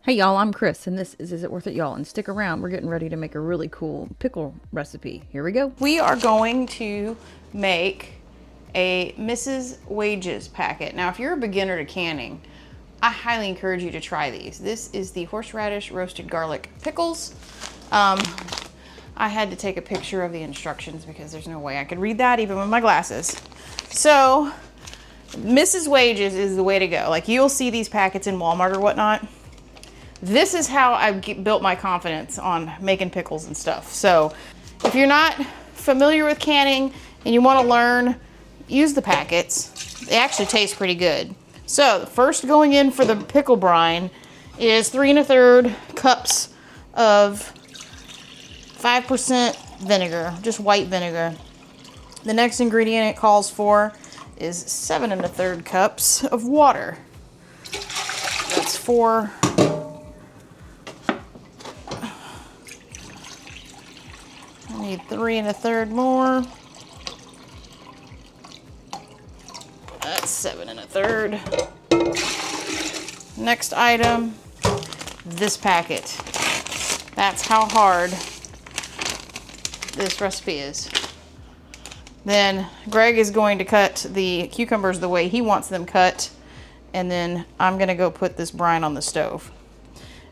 Hey y'all, I'm Chris, and this is It Worth It, y'all? And stick around, we're getting ready to make a really cool pickle recipe. Here we go. We are going to make a Mrs. Wages packet. Now, if you're a beginner to canning, I highly encourage you to try these. This is the horseradish roasted garlic pickles. I had to take a picture of the instructions because there's no way I could read that even with my glasses. So, Mrs. Wages is the way to go. Like, you'll see these packets in Walmart or whatnot. This is how I built my confidence on making pickles and stuff. So if you're not familiar with canning and you want to learn, use the packets. They actually taste pretty good. So first going in for the pickle brine is 3 1/3 cups of 5% vinegar, just white vinegar. The next ingredient it calls for is 7 1/3 cups of water. That's 4. I need 3 1/3 more. That's 7 1/3. Next item, this packet. That's how hard this recipe is. Then Greg is going to cut the cucumbers the way he wants them cut, and then I'm gonna go put this brine on the stove.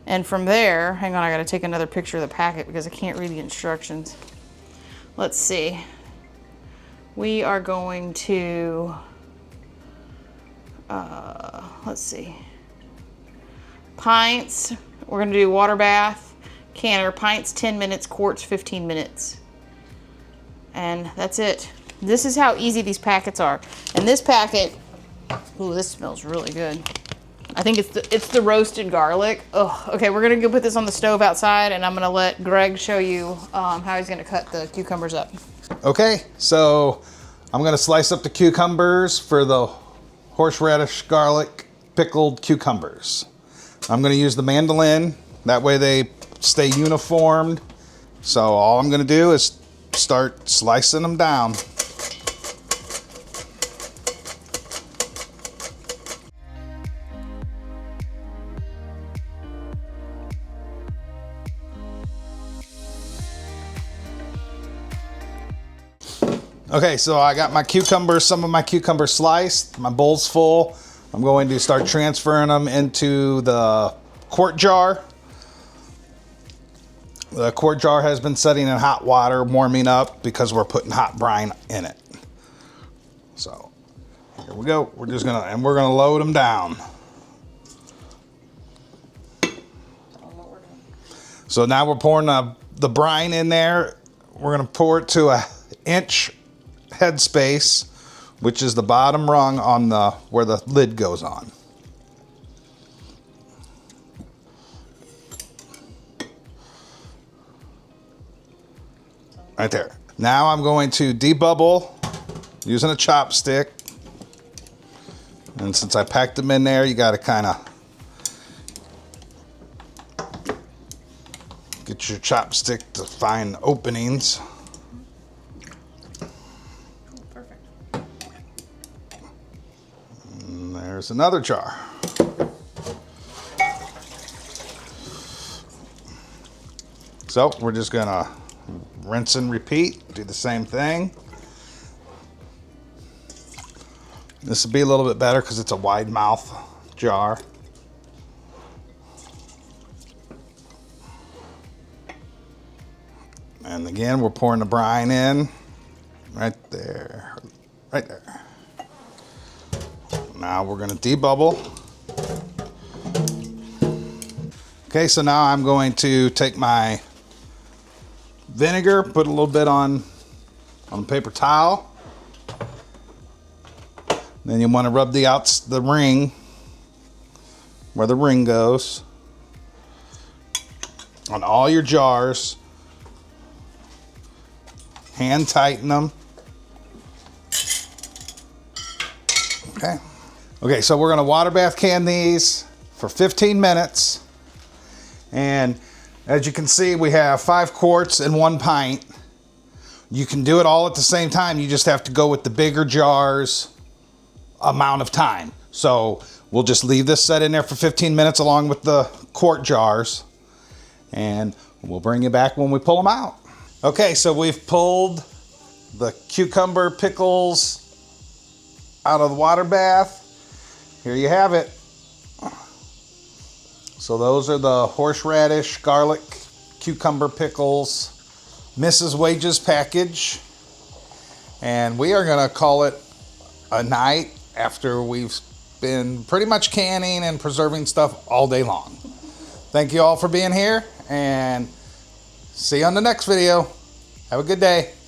And from there, hang on, I gotta take another picture of the packet because I can't read the instructions. Let's see. We are going to, let's see. Pints, we're gonna do water bath, canner, pints 10 minutes, quarts 15 minutes. And that's it. This is how easy these packets are. And this packet, ooh, this smells really good. I think it's the roasted garlic. Oh, okay, we're gonna go put this on the stove outside, and I'm gonna let Greg show you how he's gonna cut the cucumbers up. Okay, so I'm gonna slice up the cucumbers for the horseradish garlic pickled cucumbers. I'm gonna use the mandolin, that way they stay uniformed. So all I'm gonna do is start slicing them down. Okay, so I got my cucumbers, some of my cucumbers sliced, my bowl's full. I'm going to start transferring them into the quart jar. The quart jar has been setting in hot water, warming up because we're putting hot brine in it. So here we go. We're gonna load them down. So now we're pouring the brine in there. We're gonna pour it to a inch headspace, which is the bottom rung on where the lid goes on. Right there. Now I'm going to debubble using a chopstick. And since I packed them in there, you got to kind of get your chopstick to find openings. There's another jar. So we're just gonna rinse and repeat, do the same thing. This will be a little bit better because it's a wide mouth jar. And again, we're pouring the brine in right there, right there. Now we're going to debubble. Okay, so now I'm going to take my vinegar, put a little bit on a paper towel. Then you want to rub the ring, where the ring goes, on all your jars. Hand tighten them. Okay. Okay, so we're gonna water bath can these for 15 minutes. And as you can see, we have 5 quarts and 1 pint. You can do it all at the same time. You just have to go with the bigger jars amount of time. So we'll just leave this set in there for 15 minutes along with the quart jars, and we'll bring you back when we pull them out. Okay, so we've pulled the cucumber pickles out of the water bath. Here you have it. So those are the horseradish, garlic, cucumber pickles, Mrs. Wages package. And we are gonna call it a night after we've been pretty much canning and preserving stuff all day long. Thank you all for being here, and see you on the next video. Have a good day.